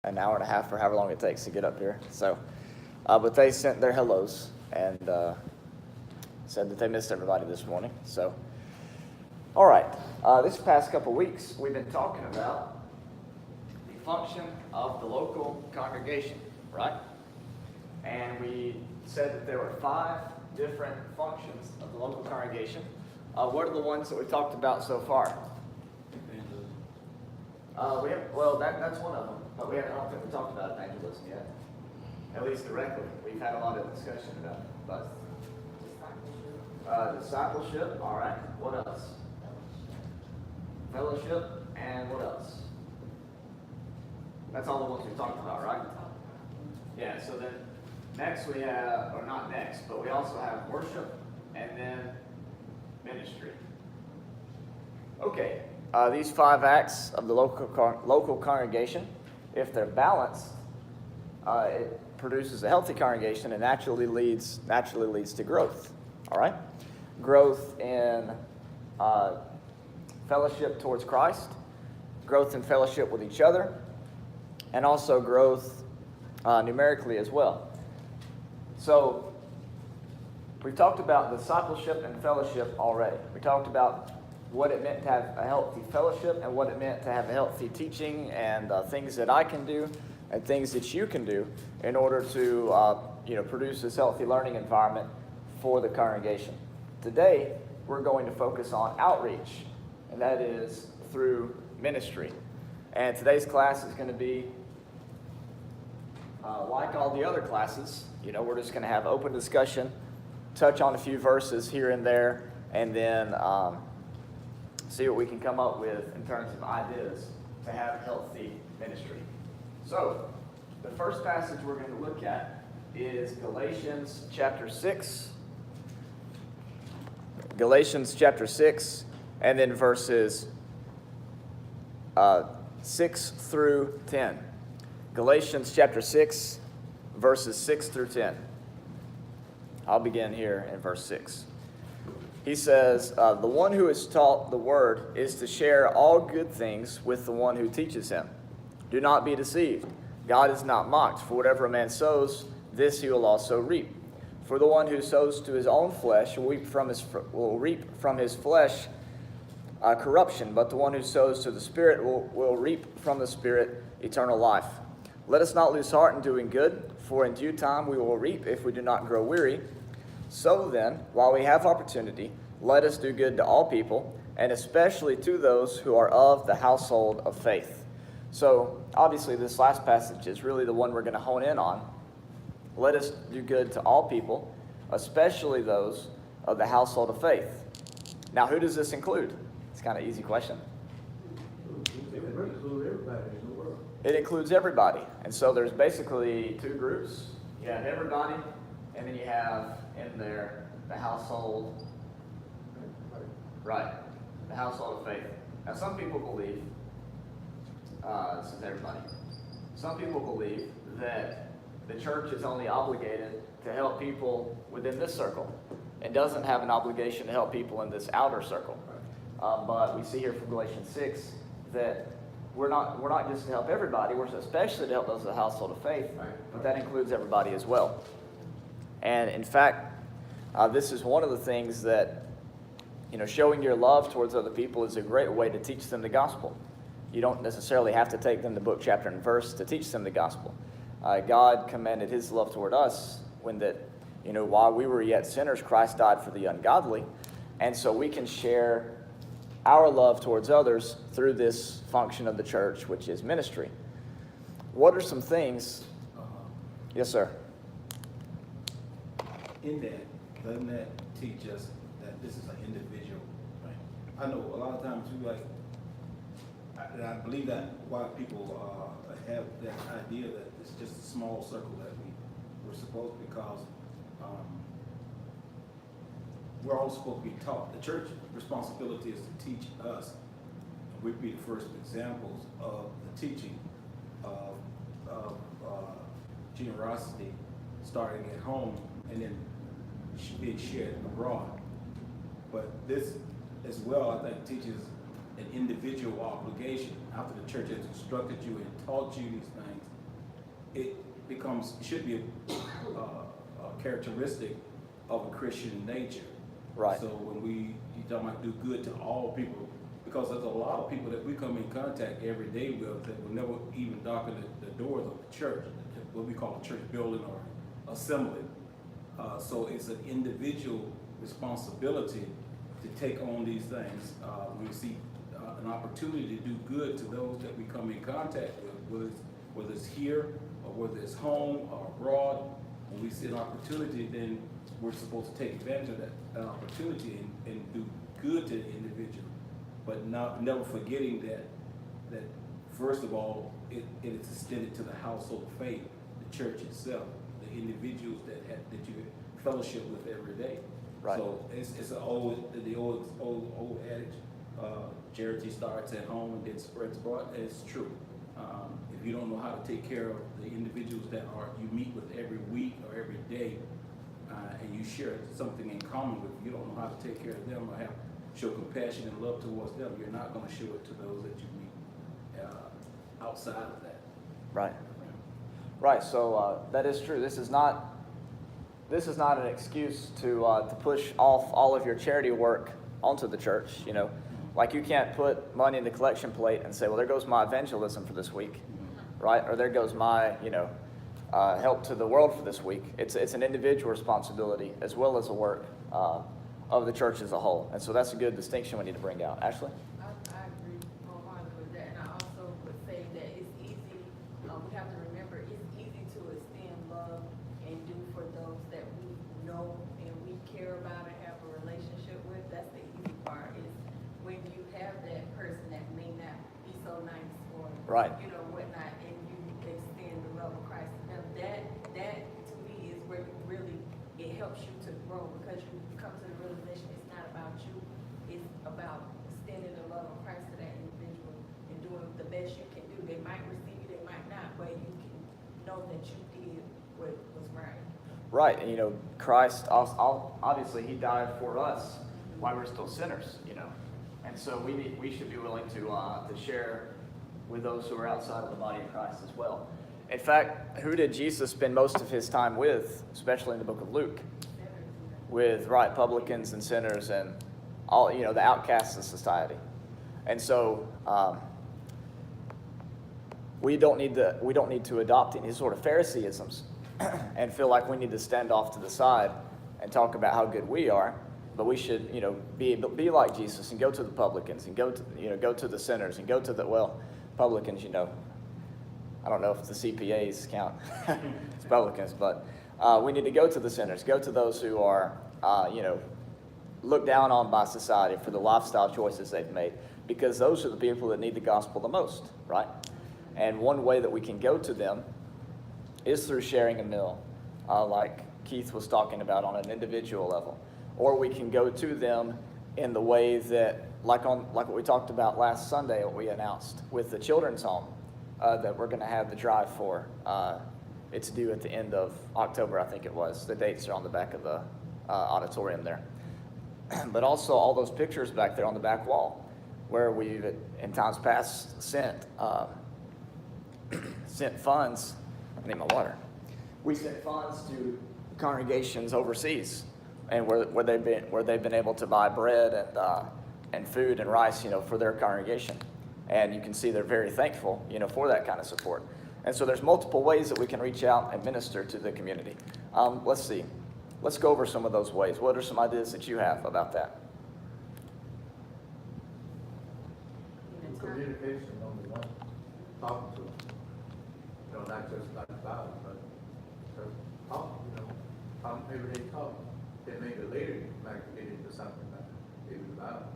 an hour and a half or however long it takes to get up here. So, but they sent their hellos and said that they missed everybody this morning. So, all right. This past couple weeks, we've been talking about the function of the local congregation, right? And we said that there were 5 different functions of the local congregation. What are the ones that we've talked about so far? That's one of them, but I don't think we talked about evangelism yet, at least directly. We've had a lot of discussion about it, but discipleship. All right. What else? Fellowship, and what else? That's all the ones we talked about, right? Yeah. So then next we have, or not next, but we also have worship, and then ministry. Okay. These 5 acts of the local congregation, if they're balanced, it produces a healthy congregation and naturally leads to growth. All right, growth in fellowship towards Christ, growth in fellowship with each other, and also growth numerically as well. So we've talked about discipleship and fellowship already. We talked about what it meant to have a healthy fellowship and what it meant to have a healthy teaching and things that I can do and things that you can do in order to produce this healthy learning environment for the congregation. Today, we're going to focus on outreach, and that is through ministry. And today's class is going to be like all the other classes. We're just going to have open discussion, touch on a few verses here and there, and then see what we can come up with in terms of ideas to have healthy ministry. So, the first passage we're going to look at is Galatians chapter 6. Galatians chapter 6, and then verses 6 through 10. Galatians chapter 6, verses 6 through 10. I'll begin here in verse 6. He says, the one who is taught the word is to share all good things with the one who teaches him. Do not be deceived. God is not mocked, for whatever a man sows, this he will also reap. For the one who sows to his own flesh will reap from his flesh corruption, but the one who sows to the Spirit will reap from the Spirit eternal life. Let us not lose heart in doing good, for in due time we will reap if we do not grow weary. So then, while we have opportunity, let us do good to all people, and especially to those who are of the household of faith. So, obviously, this last passage is really the one we're going to hone in on. Let us do good to all people, especially those of the household of faith. Now, who does this include? It's kind of an easy question. It includes everybody. And so there's basically 2 groups. You have everybody, and then you have in there the household, right, the household of faith. Now, some people believe, this is everybody, some people believe that the church is only obligated to help people within this circle and doesn't have an obligation to help people in this outer circle. But we see here from Galatians 6 that we're not just to help everybody, we're especially to help those of the household of faith, but that includes everybody as well. And in fact, this is one of the things that, showing your love towards other people is a great way to teach them the gospel. You don't necessarily have to take them to book, chapter, and verse to teach them the gospel. God commanded his love toward us when while we were yet sinners, Christ died for the ungodly. And so we can share our love towards others through this function of the church, which is ministry. What are some things? Yes, sir. In that, doesn't that teach us that this is an individual? Right? I know a lot of times I believe that why people have that idea that it's just a small circle that we're supposed to, because we're all supposed to be taught. The church responsibility is to teach us. We'd be the first examples of the teaching of generosity, starting at home and then being shared abroad. But this as well, I think, teaches an individual obligation. After the church has instructed you and taught you these things, it should be a characteristic of a Christian nature. Right. So when you talking about do good to all people, because there's a lot of people that we come in contact every day with that will never even darken the doors of the church, what we call a church building or assembly. So it's an individual responsibility to take on these things. We see an opportunity to do good to those that we come in contact with, whether it's here or whether it's home or abroad. When we see an opportunity, then we're supposed to take advantage of that opportunity and do good to the individual, but never forgetting that first of all, it is extended to the household of faith, the church itself, the individuals that you fellowship with every day. Right. So it's the old adage, charity starts at home and then spreads abroad. It's true. If you don't know how to take care of the individuals that you meet with every week or every day, and you share something in common with, you don't know how to take care of them or show compassion and love towards them, you're not going to show it to those that you meet outside of that. Right. Right. So that is true. This is not an excuse to push off all of your charity work onto the church. You know, like you can't put money in the collection plate and say, well, there goes my evangelism for this week, right? Or there goes my, help to the world for this week. It's an individual responsibility as well as a work of the church as a whole. And so that's a good distinction we need to bring out. Ashley? I agree wholeheartedly with that, and I also would say that it's easy, we have to remember, it's easy to extend love and do for those that we know and we care about and have a relationship with. That's the easy part, is when you have that person that may not be so nice or, Right. Whatnot, and you extend the love of Christ to them. That to me is where it helps you to grow, because you come to the realization it's not about you, it's about extending the love of Christ to that individual and doing the best you can do. They might receive it, they might not, but you can know that you did what was right. Right. And, Christ, obviously, he died for us while we're still sinners, And so we should be willing to share with those who are outside of the body of Christ as well. In fact, who did Jesus spend most of his time with, especially in the book of Luke? With, right, publicans and sinners and all, the outcasts of society. And so we don't need to adopt any sort of Phariseeisms and feel like we need to stand off to the side and talk about how good we are. But we should, be like Jesus and go to the publicans and go to the sinners and go to the, publicans, I don't know if the CPAs count as publicans, but we need to go to the sinners, go to those who are, looked down on by society for the lifestyle choices they've made, because those are the people that need the gospel the most, right? And one way that we can go to them is through sharing a meal, like Keith was talking about, on an individual level. Or we can go to them in the way that, like what we talked about last Sunday, what we announced with the children's home that we're going to have the drive for. It's due at the end of October, I think it was. The dates are on the back of the auditorium there. But also all those pictures back there on the back wall, where we've in times past sent funds. I need my water. We sent funds to congregations overseas, and where they've been able to buy bread and food and rice, for their congregation. And you can see they're very thankful, for that kind of support. And so there's multiple ways that we can reach out and minister to the community. Let's see. Let's go over some of those ways. What are some ideas that you have about that? Communication, number one. Talking to them. Not just like Bible, but just talk, everyday talk. Then maybe later you might get into something like maybe Bible.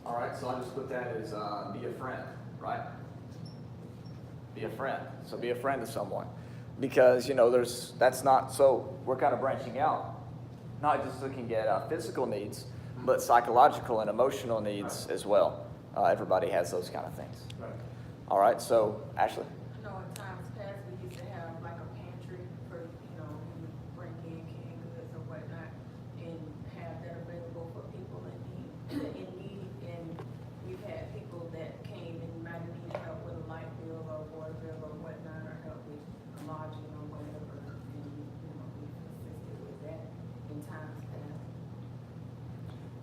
All right, so I just put that as be a friend, right? Be a friend. So be a friend to someone. Because, that's not, so we're kind of branching out, not just looking at physical needs, but psychological and emotional needs as well. Everybody has those kind of things. Right. All right, so Ashley. I know in times past we used to have like a pantry for, we would bring in canned goods or whatnot and have that available for people in need. And we've had people that came and might have needed help with a light bill or water bill or whatnot, or help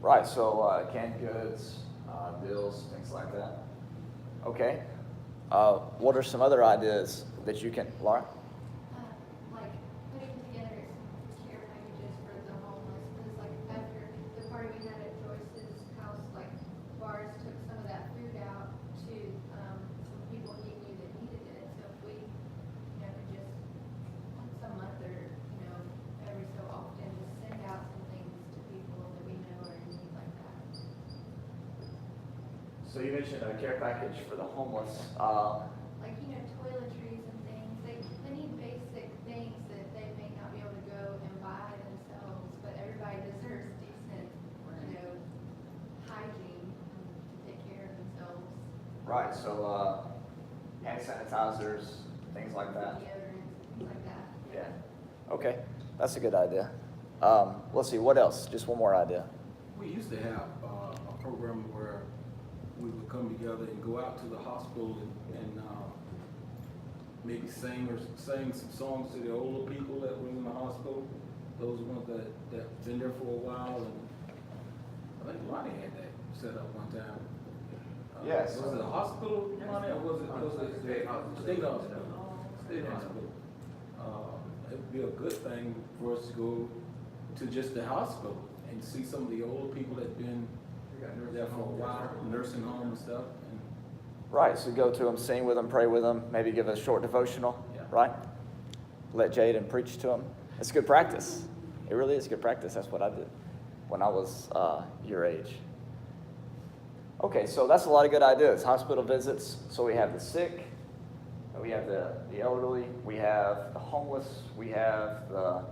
Right, so canned goods, bills, things like that. Okay. What are some other ideas that you can, Laura? Like putting together some care packages for the homeless, because like after the party we had at Joyce's house, like bars took some of that food out to, some people he knew that needed it, so if we, could just once a month or, every so often, just send out some things to people that we know are in need like that. So you mentioned a care package for the homeless. Like, toiletries and things, they need basic things that they may not be able to go and buy themselves, but everybody deserves decent, hygiene to take care of themselves. Right, so hand sanitizers, things like that. Deodorants, things like that. Yeah. Okay, that's a good idea. Let's see, what else? Just one more idea. We used to have a program where we would come together and go out to the hospital and maybe sing some songs to the older people that were in the hospital. Those ones that been there for a while, and I think Lonnie had that set up one time. Yes. Was it a hospital, Lonnie, or was it State hospital. State hospital. State hospital. It'd be a good thing for us to go to just the hospital and see some of the older people that been We got nursing there for a homes. while, nursing home and stuff. And Right, so go to them, sing with them, pray with them, maybe give a short devotional, Yeah. right? Let Jaden preach to them. It's good practice. It really is good practice. That's what I did when I was your age. Okay, so that's a lot of good ideas. Hospital visits. So we have the sick, we have the elderly, we have the homeless, we have the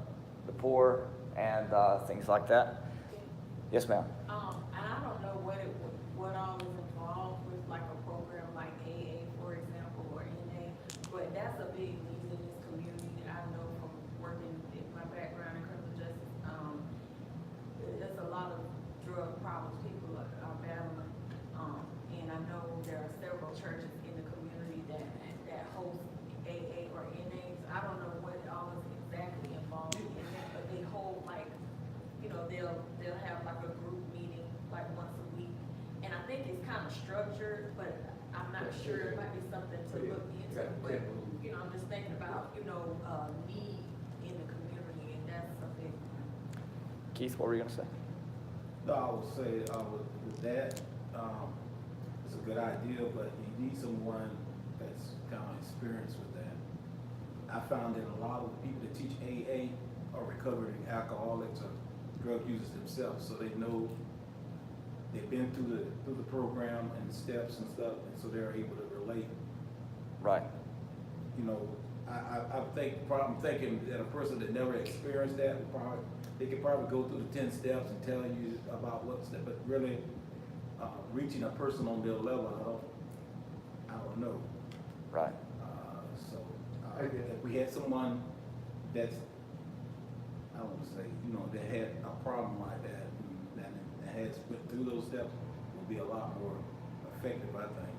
poor, and things like that. Yes, ma'am. And I don't know what all is involved with like a program like AA, for example, or NA, but that's a big need in this community. I know from working in my background in criminal justice, there's a lot of drug problems people are battling. And I know there are several churches in the community that host AA or NAs. I don't know what all is exactly involved in that, but they hold like, they'll have like a group meeting like once a week. And I think it's kind of structured, but I'm not sure, it might be something to look into. But, I'm just thinking about, need in the community, and that's a big one. Keith, what were you going to say? no, I would say with that, it's a good idea, but you need someone that's kind of experienced with that. I found that a lot of the people that teach AA are recovering alcoholics or drug users themselves, so they know they've been through the program and the steps and stuff, and so they're able to relate. Right. I'm thinking that a person that never experienced that they could probably go through the 10 steps and tell you about what's that, but really reaching a person on their level, I don't know. Right. If we had someone that's, I don't want to say, that had a problem like that, and that has went through those steps, would be a lot more effective, I think.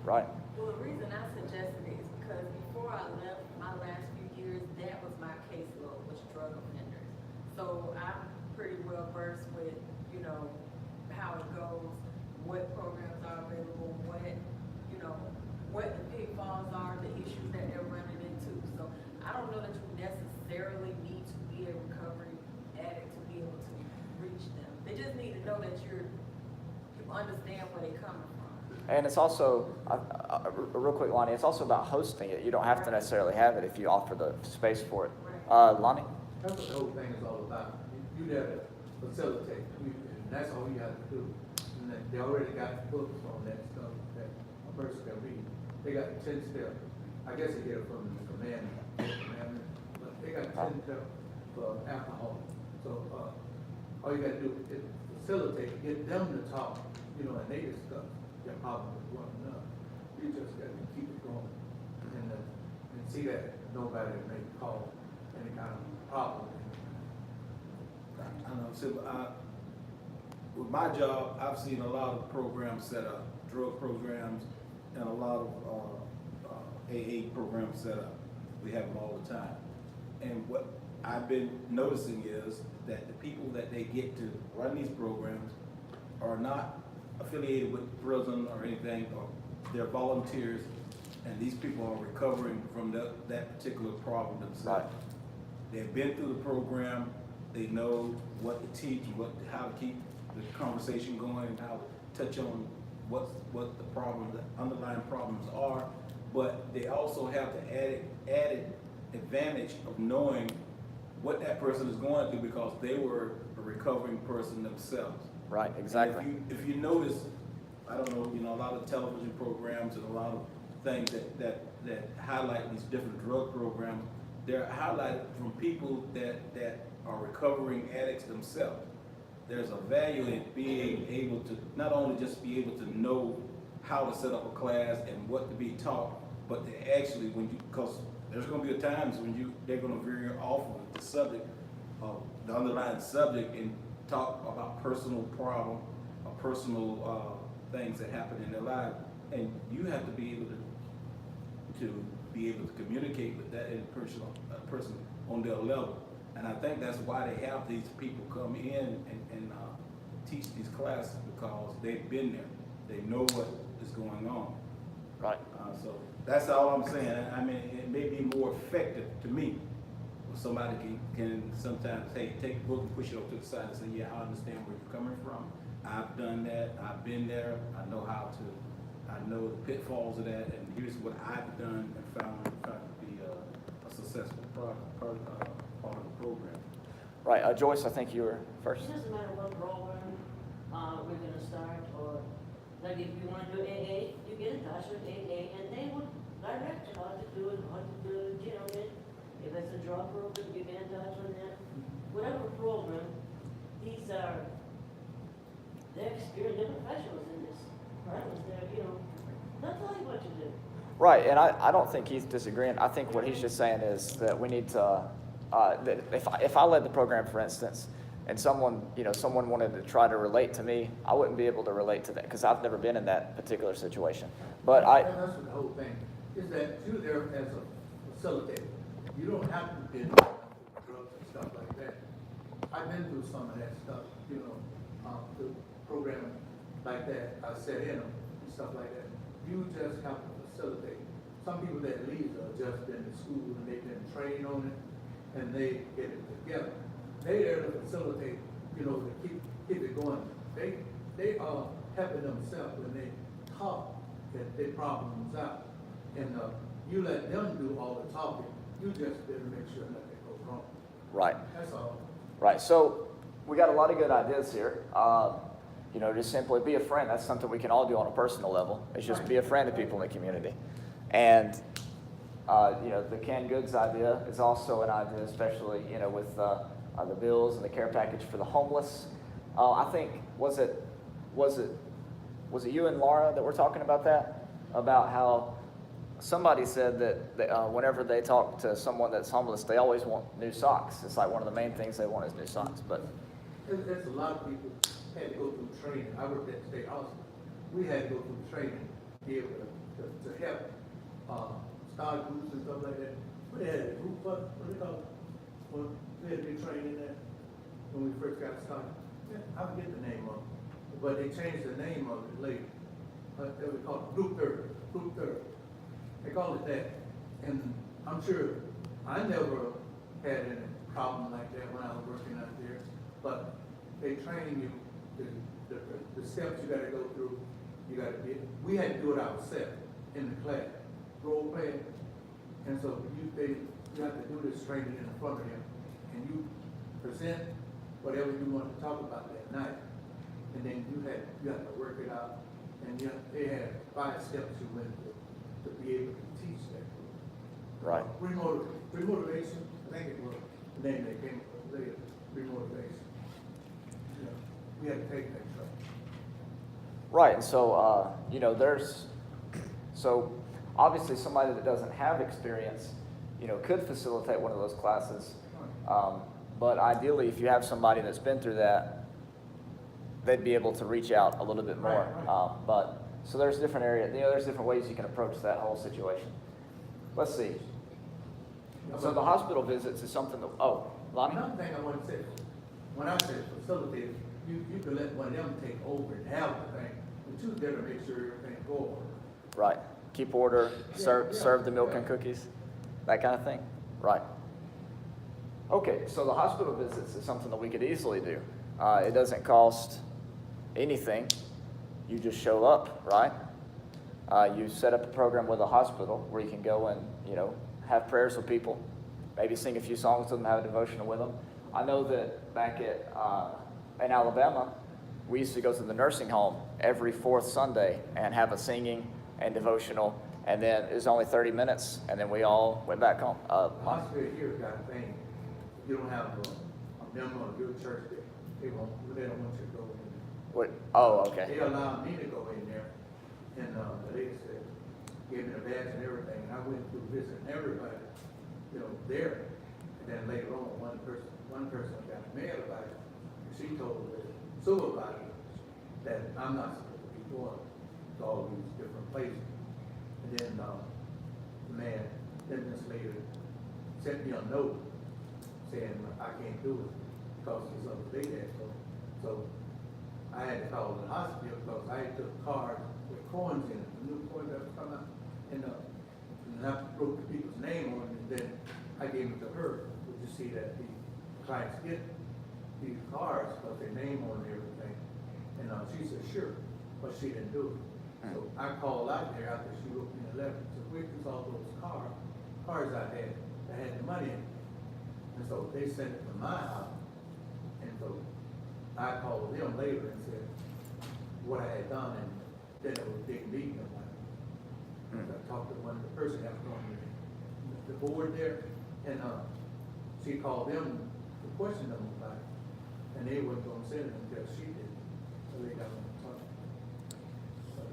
Right. Well, the reason I suggested it is because before I left my last few years, that was my caseload, was drug offenders. So I'm pretty well versed with, how it goes, what programs are available, what the pitfalls are, the issues that they're running into. So I don't know that you necessarily need to be a recovery addict to be able to reach them. They just need to know that you understand where they're coming from. And it's also, real quick, Lonnie, it's also about hosting it. You don't have to necessarily have it if you offer the space for it. Lonnie? That's what the whole thing is all about. You there to facilitate, and that's all you have to do. And they already got books on that stuff that a person can read. They got 10 steps. I guess they get it from the commandment, but they got 10 steps for alcohol. So, all you gotta do is facilitate, get them to talk, and they discuss their problem with one another. You just gotta keep it going and see that nobody may cause any kind of problem. I know, so with my job, I've seen a lot of programs set up, drug programs, and a lot of AA programs set up. We have them all the time. And what I've been noticing is that the people that they get to run these programs are not affiliated with prison or anything, or they're volunteers, and these people are recovering from that particular problem themselves. Right. They've been through the program, they know what to teach, how to keep the conversation going, and how to touch on what the problem, the underlying problems are, but they also have the added advantage of knowing what that person is going through because they were a recovering person themselves. Right, exactly. And if you notice, I don't know, a lot of television programs and a lot of things that highlight these different drug programs, they're highlighted from people that are recovering addicts themselves. There's a value in being able to not only just be able to know how to set up a class and what to be taught, but to actually, because there's going to be times when they're going to veer off of the subject, the underlying subject, and talk about personal problem or personal things that happen in their life, and you have to be able to communicate with that person on their level. And I think that's why they have these people come in and teach these classes, because they've been there. They know what is going on. Right. So that's all I'm saying. I mean, it may be more effective to me when somebody can sometimes, hey, take the book and push it over to the side and say, yeah, I understand where you're coming from. I've done that. I've been there. I know the pitfalls of that, and here's what I've done and found to be a successful part of the program. Right, Joyce, I think you were first. It doesn't matter what program we're gonna start, or like if you wanna do AA, you get in touch with AA and they would direct you how to do it, if it's a drug program, you get in touch with them. Whatever program, they're experienced, they're professionals in this. They'll tell you what to do. Right, and I don't think he's disagreeing. I think what he's just saying is that we need to, that if I led the program, for instance, and someone wanted to try to relate to me, I wouldn't be able to relate to that because I've never been in that particular situation. But That's what the whole thing, is that you're there as a facilitator. You don't have to be involved with drugs and stuff like that. I've been through some of that stuff, the program like that, I sat in them and stuff like that. You just have to facilitate. Some people that leave are just been in school and they've been trained on it and they get it together. They there to facilitate, to keep it going. They are helping themselves when they talk that their problems out. And you let them do all the talking. You just better make sure nothing goes wrong. right, That's all. right. So we got a lot of good ideas here. Just simply be a friend. That's something we can all do on a personal level. It's just be a friend to people in the community. And the canned goods idea is also an idea, especially with the bills and the care package for the homeless. I think was it you and Laura that were talking about that? About how somebody said that whenever they talk to someone that's homeless, they always want new socks. It's like one of the main things they want is new socks. But There's a lot of people had to go through training. I worked at the state hospital. We had to go through training to be able to help start groups and stuff like that. We had a group, what do they call it? Well, we had to be trained in that when we first got started. Yeah, I forget the name of it, but they changed the name of it later. They would call it Group Third. They call it that. And I'm sure I never had any problem like that when I was working out there, but they train you, the steps you gotta go through, we had to do it ourselves in the class, role play. And so you have to do this training in front of him, and you present whatever you want to talk about that night. And then you have to work it out, and they had 5 steps you went through to be able to teach that group. right, Remotivation, I think it was the name they came up with later, remotivation. We had to take that training. right. And so so obviously somebody that doesn't have experience, could facilitate one of those classes. But ideally, if you have somebody that's been through that, they'd be able to reach out a little bit more. Right. So there's different areas, there's different ways you can approach that whole situation. Let's see. So the hospital visits is something that, Lonnie? Another thing I want to say, when I say facilitate, you could let one of them take over and have the thing, but you better make sure everything go over. Right. Keep order, serve, yeah, serve the milk yeah. and cookies, that kind of thing. Right. Okay, so the hospital visits is something that we could easily do. It doesn't cost anything. You just show up, right? You set up a program with a hospital where you can go and, have prayers with people, maybe sing a few songs with them, have a devotional with them. I know that back in Alabama, we used to go to the nursing home every fourth Sunday and have a singing and devotional, and then it was only 30 minutes, and then we all went back home. The hospital here got a thing, you don't have a member of your church, they don't want you to go in there. What? Oh, okay. They allowed me to go in there, and the lady said, gave me the badge and everything, and I went through visiting everybody, there. And then later on, one person got mad about it, and she told the supervisor that I'm not supposed to be going to all these different places. And then, then this lady sent me a note saying I can't do it because there's other big ass. So I had to call the hospital because I took cards with coins in it, the new coins that was coming out, and I wrote the people's name on it, and then I gave it to her. Would you see that the clients get these cards because their name on it and everything? And she said, sure, but she didn't do it. So I called out there after she wrote me a letter. So where is all those cards I had that had the money in it? And so they sent it to my house. And so I called them later and said what I had done, and then it was a big meeting of mine. I talked to one of the person that was on the board there, and she called them to question them about it. And they weren't going to send it until she did. So they got on the phone. But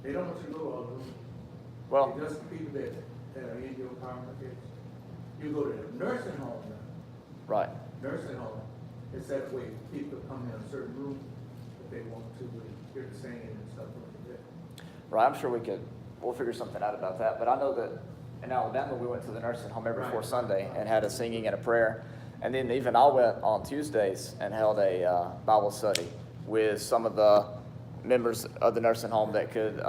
they don't want you to go all of them. Well, They just people that are in your congregation. You go to the nursing home now. right. Nursing home, it's that way people come in a certain room if they want to hear the singing and stuff like that. Right, I'm sure we'll figure something out about that. But I know that in Alabama, we went to the nursing home every Right. fourth Sunday and had a singing and a prayer. And then even I went on Tuesdays and held a Bible study with some of the members of the nursing home that could,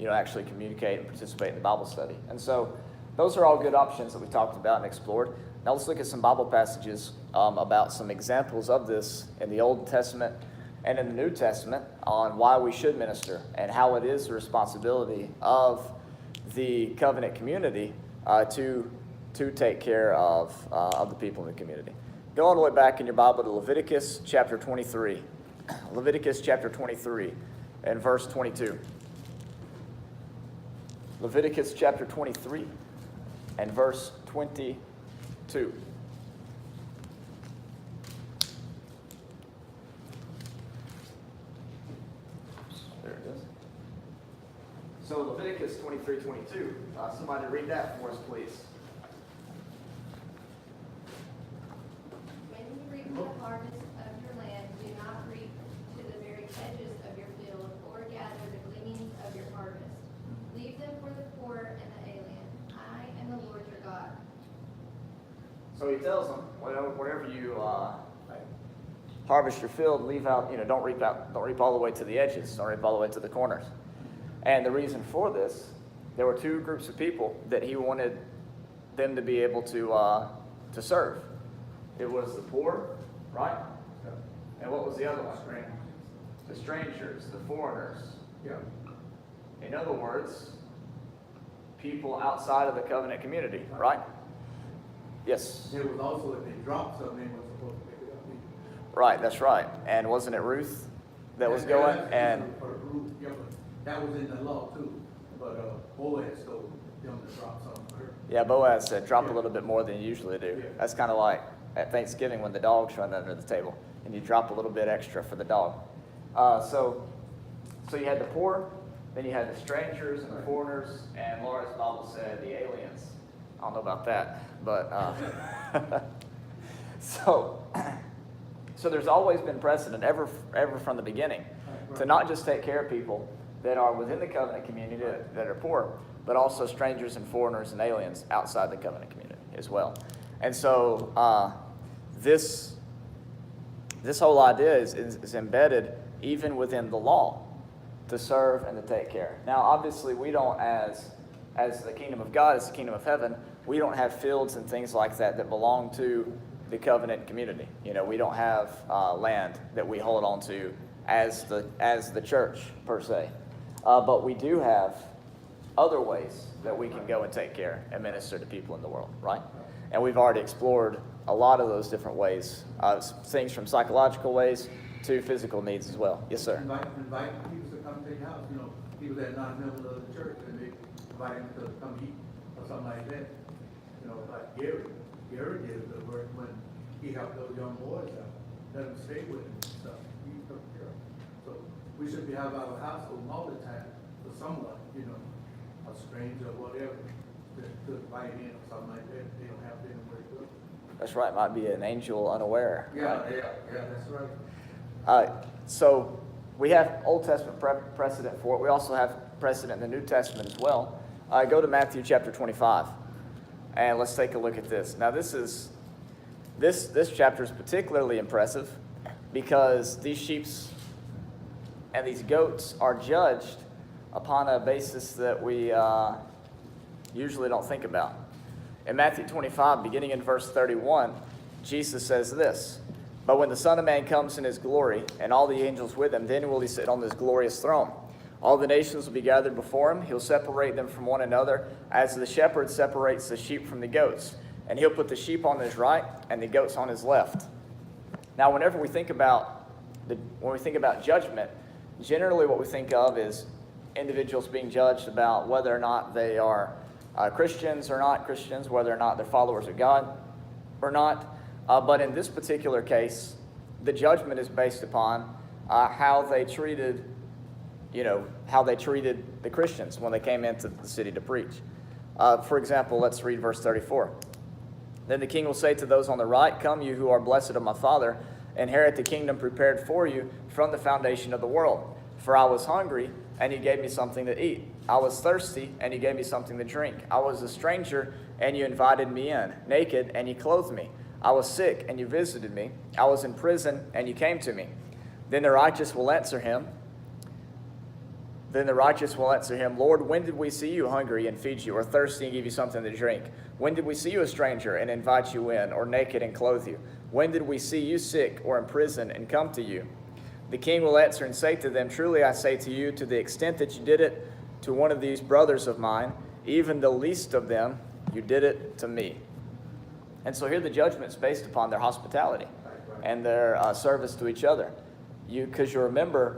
actually communicate and participate in the Bible study. And so those are all good options that we talked about and explored. Now let's look at some Bible passages about some examples of this in the Old Testament and in the New Testament on why we should minister and how it is the responsibility of the covenant community to take care of the people in the community. Go all the way back in your Bible to Leviticus chapter 23. Leviticus chapter 23 and verse 22. Leviticus chapter 23 and verse 22. There it is. So Leviticus 23:22. Somebody read that for us, please. When you reap the harvest of your land, do not reap to the very edges of your field, or gather the gleanings of your harvest. Leave them for the poor and the alien. I am the Lord your God. So he tells them, whenever you harvest your field, leave out, don't reap all the way to the edges, don't reap all the way to the corners. And the reason for this, there were two groups of people that he wanted them to be able to serve. It was the poor, right? And what was the other one? The strangers, the foreigners. Yeah. In other words, people outside of the covenant community, right? Yes. There was also, if they dropped something, they were supposed to pick it up. Right, that's right. And wasn't it Ruth that was going? And Yeah, but that was in the law too, but Boaz told them to drop something for her. yeah, Boaz said, drop a little bit more than you usually do. That's kind of like at Thanksgiving when the dogs run under the table and you drop a little bit extra for the dog. So you had the poor, then you had the strangers and the foreigners, and Laura's Bible said the aliens. I don't know about that, but so there's always been precedent, ever from the beginning, to not just take care of people that are within the covenant community that are poor, but also strangers and foreigners and aliens outside the covenant community as well. And so this This whole idea is embedded even within the law, to serve and to take care. Now, obviously, we don't, as the kingdom of God, as the kingdom of heaven, we don't have fields and things like that belong to the covenant community. You know, we don't have land that we hold on to as the church, per se. But we do have other ways that we can go and take care and minister to people in the world, right? And we've already explored a lot of those different ways, things from psychological ways to physical needs as well. Yes, sir. Invite people to come to your house, you know, people that are not members of the church, and they invite them to come eat or something like that. You know, like Gary did the work when he helped those young boys out, let them stay with him and stuff. He took care of them. So we should be have our household all the time for someone, you know, a stranger or whatever, to invite in or something like that. They don't have anywhere to go. That's right. Might be an angel unaware. Yeah, that's right. So we have Old Testament precedent for it. We also have precedent in the New Testament as well. Go to Matthew chapter 25, and let's take a look at this. Now, this chapter is particularly impressive because these sheep and these goats are judged upon a basis that we usually don't think about. In Matthew 25, beginning in verse 31, Jesus says this: "But when the Son of Man comes in his glory, and all the angels with him, then will he sit on his glorious throne. All the nations will be gathered before him. He'll separate them from one another, as the shepherd separates the sheep from the goats. And he'll put the sheep on his right and the goats on his left." Now, whenever we think about judgment, generally what we think of is individuals being judged about whether or not they are Christians or not Christians, whether or not they're followers of God or not. But in this particular case, the judgment is based upon how they treated the Christians when they came into the city to preach. For example, let's read verse 34. "Then the king will say to those on the right, 'Come, you who are blessed of my Father, inherit the kingdom prepared for you from the foundation of the world. For I was hungry, and you gave me something to eat. I was thirsty, and you gave me something to drink. I was a stranger, and you invited me in. Naked, and you clothed me. I was sick, and you visited me. I was in prison, and you came to me.' Then the righteous will answer him, 'Lord, when did we see you hungry and feed you, or thirsty and give you something to drink? When did we see you a stranger and invite you in, or naked and clothe you? When did we see you sick or in prison and come to you?' The king will answer and say to them, 'Truly I say to you, to the extent that you did it to one of these brothers of mine, even the least of them, you did it to me.'" And so here the judgment is based upon their hospitality and their service to each other. Because you remember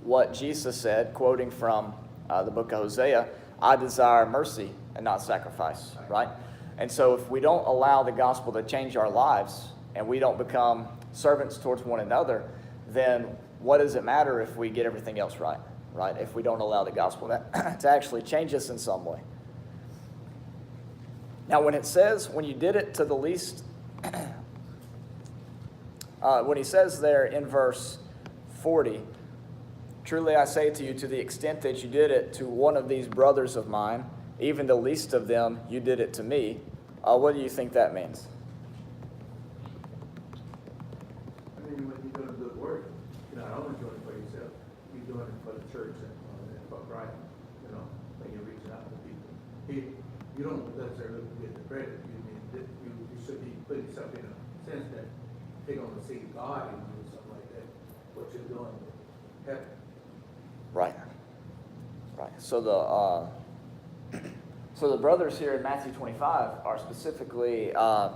what Jesus said, quoting from the book of Hosea, "I desire mercy and not sacrifice," right? And so if we don't allow the gospel to change our lives and we don't become servants towards one another, then what does it matter if we get everything else right? If we don't allow the gospel to actually change us in some way. Now, when it says, when you did it to the least, when he says there in verse 40, "Truly I say to you, to the extent that you did it to one of these brothers of mine, even the least of them, you did it to me," what do you think that means? I mean, when you're doing good work, you're not only doing it for yourself, you're doing it for the church and for Christ, you know, when you're reaching out to people. You don't necessarily get the credit. You should be putting yourself in a sense that they're going to see God in you or something like that, what you're doing with heaven. Right. So the brothers here in Matthew 25 are specifically are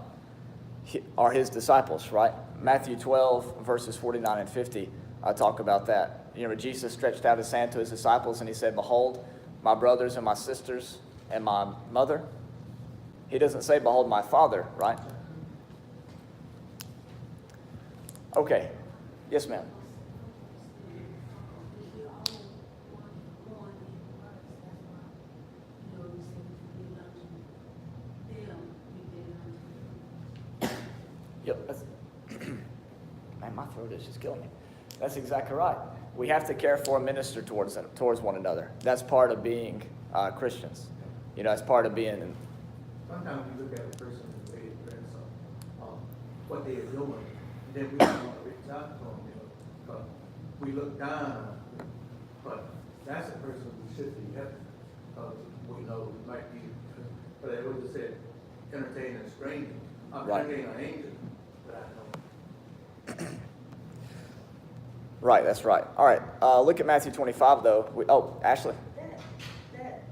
his disciples, right? Matthew 12 verses 49 and 50 talk about that. You know, Jesus stretched out his hand to his disciples and he said, "Behold, my brothers and my sisters and my mother." He doesn't say, "Behold, my Father," right? Okay. Yes, ma'am. Yep. Man, my throat is just killing me. That's exactly right. We have to care for and minister towards one another. That's part of being Christians. You know, that's part of being. Sometimes you look at a person and say, what they are doing, then we don't want to reach out to them, you know, because we look down on them. But that's a person who should be helping, we know it might be, but I would just said, entertain a stranger, Right. entertain an angel, but I know. Right, that's right. All right, look at Matthew 25, though. Ashley. That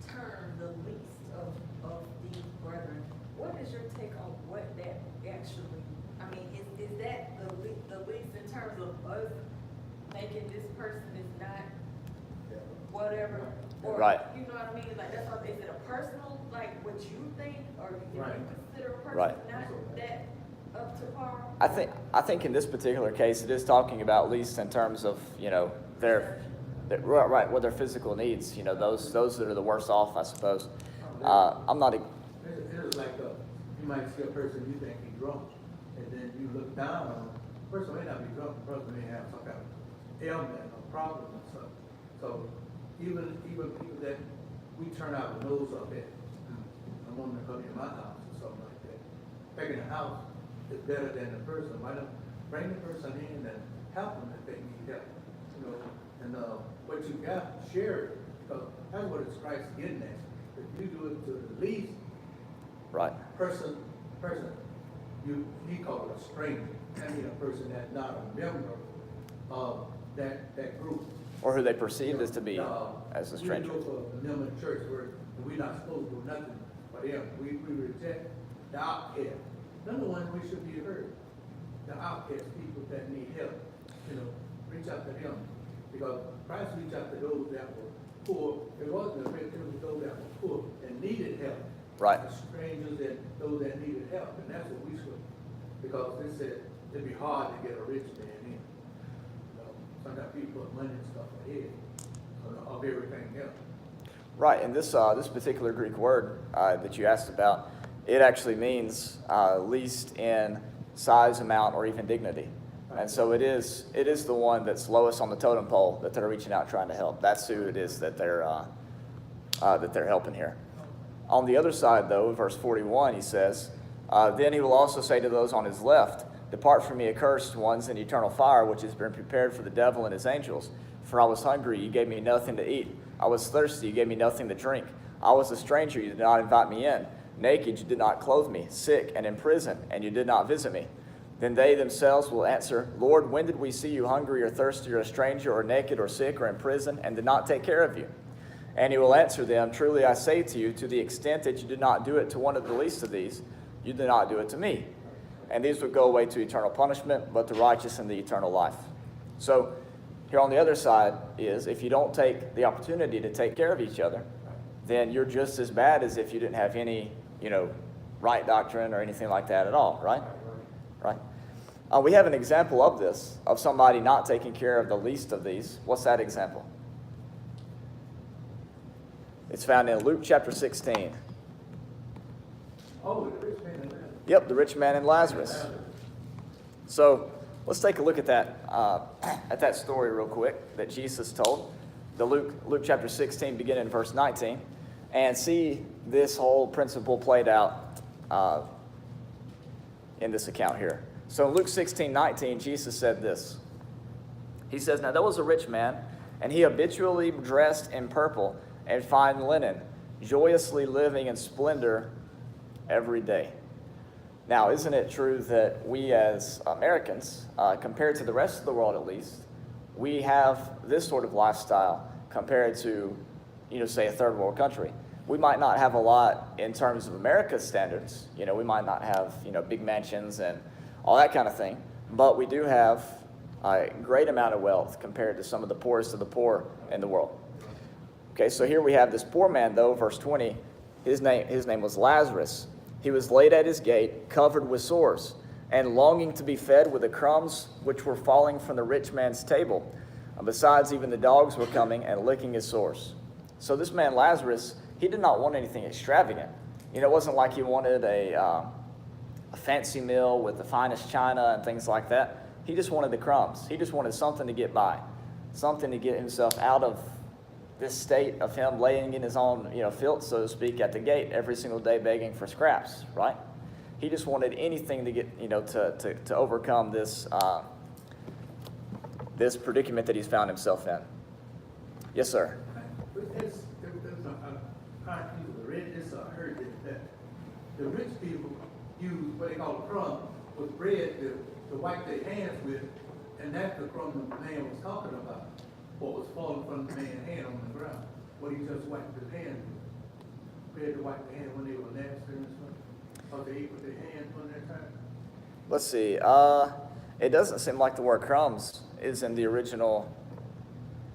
term, the least of these brethren, what is your take on what that actually, I mean, is that the least in terms of us thinking this person is not whatever? Or, Right. you know what I mean? Like, that's what, is it a personal, like, what you think, or do you Right. consider a person Right. not that up to par? I think in this particular case, it is talking about least in terms of, you know, their right, what their physical needs, you know, those that are the worst off, I suppose. I'm not, It is like, you might see a person you think he's drunk, and then you look down on him. The person may not be drunk, the person may have some kind of ailment or problem or something. So even people that we turn our nose up at, a woman come in my house or something like that, back in the house is better than the person. Why not bring the person in and help them if they need help, you know? And what you got, share it, because that's what it's Christ getting at. If you do it to the least right, person, he called a stranger. I mean, a person that's not a member of that group. or who they perceive as to be as a We stranger. go for a member of church where we're not supposed to do nothing for them. We reject the outcast. Number one, we should be heard. The outcast people that need help, you know, reach out to them. Because Christ reached out to those that were poor. It wasn't a rich, it was those that were poor and needed help. Right. The strangers and those that needed help. And that's what we should, because they said it'd be hard to get a rich man in. You know, sometimes people put money and stuff ahead of everything else. Right, and this particular Greek word that you asked about, it actually means least in size, amount, or even dignity. And so it is the one that's lowest on the totem pole that they're reaching out trying to help. That's who it is that they're helping here. On the other side, though, verse 41, he says, then he will also say to those on his left, depart from me, accursed ones, in eternal fire, which has been prepared for the devil and his angels. For I was hungry, you gave me nothing to eat. I was thirsty, you gave me nothing to drink. I was a stranger, you did not invite me in. Naked, you did not clothe me. Sick and in prison, and you did not visit me. Then they themselves will answer, Lord, when did we see you hungry or thirsty or a stranger or naked or sick or in prison and did not take care of you? And he will answer them, truly I say to you, to the extent that you did not do it to one of the least of these, you did not do it to me. And these would go away to eternal punishment, but the righteous in the eternal life. So here on the other side is, if you don't take the opportunity to take care of each other, then you're just as bad as if you didn't have any, right doctrine or anything like that at all, right? Right. We have an example of this, of somebody not taking care of the least of these. What's that example? It's found in Luke chapter 16. Oh, the rich man and Lazarus. Yep, the rich man and Lazarus. So let's take a look at that story real quick that Jesus told. The Luke chapter 16, beginning in verse 19, and see this whole principle played out in this account here. So in Luke 16:19, Jesus said this. He says, now there was a rich man, and he habitually dressed in purple and fine linen, joyously living in splendor every day. Now, isn't it true that we as Americans, compared to the rest of the world at least, we have this sort of lifestyle compared to, say a third world country? We might not have a lot in terms of America's standards. We might not have, big mansions and all that kind of thing, but we do have a great amount of wealth compared to some of the poorest of the poor in the world. Okay, so here we have this poor man, though, verse 20. His name was Lazarus. He was laid at his gate, covered with sores, and longing to be fed with the crumbs which were falling from the rich man's table. Besides, even the dogs were coming and licking his sores. So this man Lazarus, he did not want anything extravagant. It wasn't like he wanted a fancy meal with the finest china and things like that. He just wanted the crumbs. He just wanted something to get by, something to get himself out of this state of him laying in his own, filth, so to speak, at the gate every single day begging for scraps, right? He just wanted anything to get, to overcome this, this predicament that he's found himself in. Yes, sir. But there's a part people read this or heard that the rich people use what they call crumbs with bread to wipe their hands with, and that's the crumb the man was talking about. What was falling from the man's hand on the ground, what he just wiped his hand with. Bread to wipe their hand when they were nasty and stuff, or they ate with their hands on their time. Let's see. It doesn't seem like the word crumbs is in the original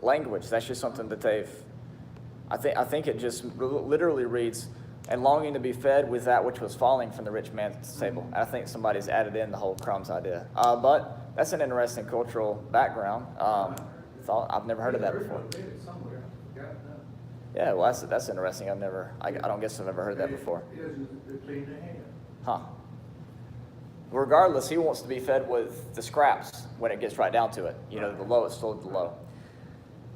language. That's just something that they've. I think it just literally reads, "and longing to be fed with that which was falling from the rich man's table." And I think somebody's added in the whole crumbs idea. But that's an interesting cultural background. I've never heard of that before. I read it somewhere. I forgot it now. Yeah, well, that's interesting. I don't guess I've ever heard that before. It is to clean their hands. Huh. Regardless, he wants to be fed with the scraps when it gets right down to it. The lowest of the low.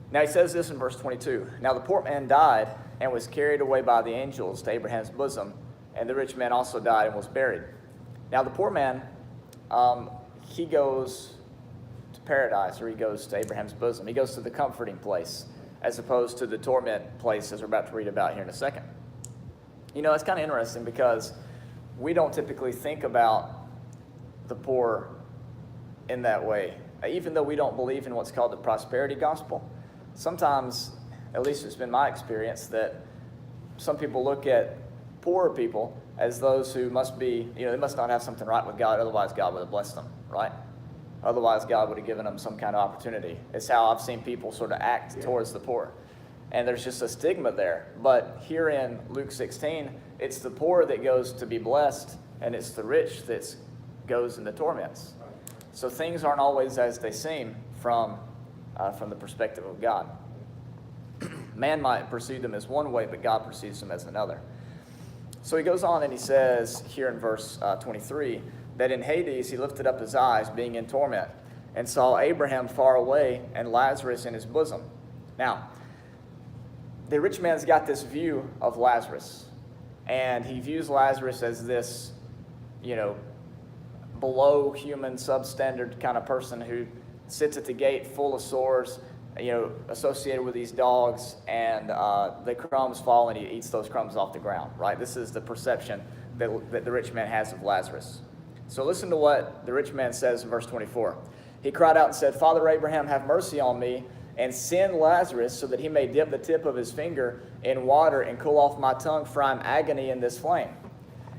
Now he says this in verse 22. Now the poor man died and was carried away by the angels to Abraham's bosom, and the rich man also died and was buried. Now the poor man, he goes to paradise, or he goes to Abraham's bosom. He goes to the comforting place, as opposed to the torment place, as we're about to read about here in a second. It's kind of interesting because we don't typically think about the poor in that way. Even though we don't believe in what's called the prosperity gospel, sometimes, at least it's been my experience, that some people look at poorer people as those who must be, they must not have something right with God, otherwise God would have blessed them, right? Otherwise God would have given them some kind of opportunity. It's how I've seen people sort of act towards the poor. And there's just a stigma there. But here in Luke 16, it's the poor that goes to be blessed, and it's the rich that goes into torments. So things aren't always as they seem from the perspective of God. Man might perceive them as one way, but God perceives them as another. So he goes on and he says here in verse 23, that in Hades he lifted up his eyes, being in torment, and saw Abraham far away and Lazarus in his bosom. Now, the rich man's got this view of Lazarus, and he views Lazarus as this, below human, substandard kind of person who sits at the gate full of sores, associated with these dogs, and the crumbs fall and he eats those crumbs off the ground, right? This is the perception that the rich man has of Lazarus. So listen to what the rich man says in verse 24. He cried out and said, Father Abraham, have mercy on me, and send Lazarus so that he may dip the tip of his finger in water and cool off my tongue, for I am agony in this flame.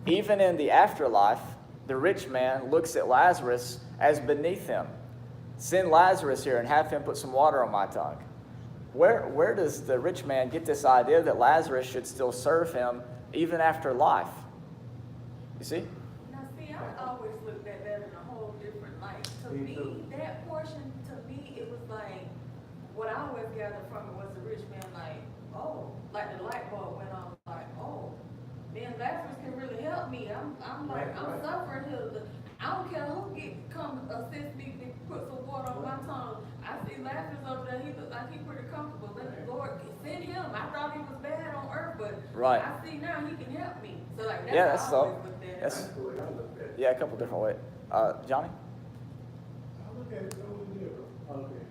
Even in the afterlife, the rich man looks at Lazarus as beneath him. Send Lazarus here and have him put some water on my tongue. Where does the rich man get this idea that Lazarus should still serve him even after life? You see? Now, see, I always looked at that in a whole different light. To Me me, too. that portion, to me, it was like, what I always gathered from it was the rich man, like, oh, like the light bulb went on, like, oh, then Lazarus can really help me. I'm like, I'm Right. suffering here. I don't care who come assist me to put some water on my tongue. I see Lazarus over there. He looks like he's pretty comfortable. Let the Lord send him. I thought he was bad on earth, but Right. I see now he can help me. So like that's Yeah, how that's I so. always looked at it. That's That's the way I look at it. yeah, a couple different ways. Johnny? I look at it totally different. Okay.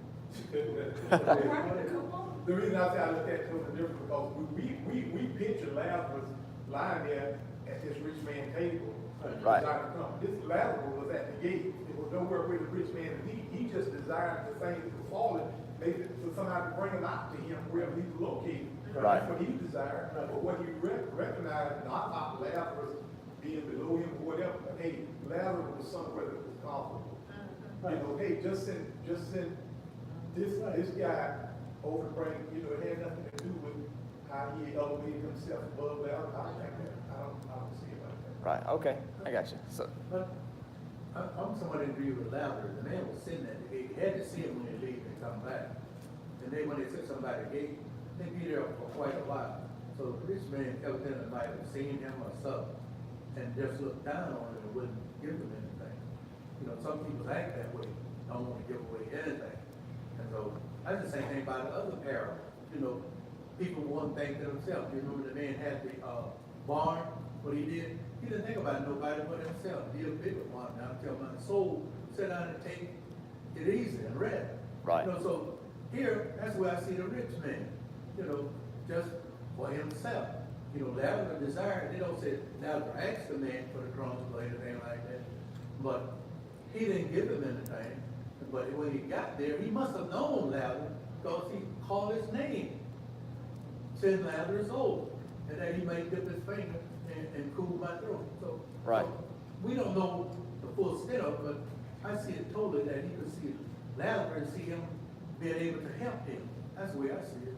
Right, come on. The reason I say I look at it totally different because we picture Lazarus lying there at this rich man's table. Right. Desired to come. This Lazarus was at the gate. It was nowhere where the rich man, and he just desired the things to fall, maybe for somebody to bring him out to him wherever he was located. Right. That's what he desired. But what he recognized, not about Lazarus being below him or whatever, but hey, Lazarus was somewhere that was comfortable. Hey, just send this guy over to bring, it had nothing to do with how he elevated himself above Lazarus. I don't think that. I don't see it like that. Right. Okay. I got you. So But I'm somewhat in agree with Lazarus. The man was sitting at the gate. He had to see him when they leave and come back. And then when they sent somebody at the gate, they be there for quite a while. So the rich man evidently might have seen him or something and just looked down on him and wouldn't give him anything. Some people act that way, don't want to give away anything. And so that's the same thing about the other parable. People want things to themselves. You remember the man had the barn, what he did? He He didn't think about nobody but himself. Be a bigger one. Now tell my soul, sit down and take it easy and rest. Right. You know, so here, that's where I see the rich man, you know, just for himself. You know, Lazarus desired, they don't say Lazarus asked the man for the crumbs or anything like that. But he didn't give him anything. But when he got there, he must have known Lazarus because he called his name. Send Lazarus over. And then he may dip his finger and cool my throat. So, Right. so we don't know the full extent of it, but I see it totally that he could see Lazarus and see him being able to help him. That's the way I see it.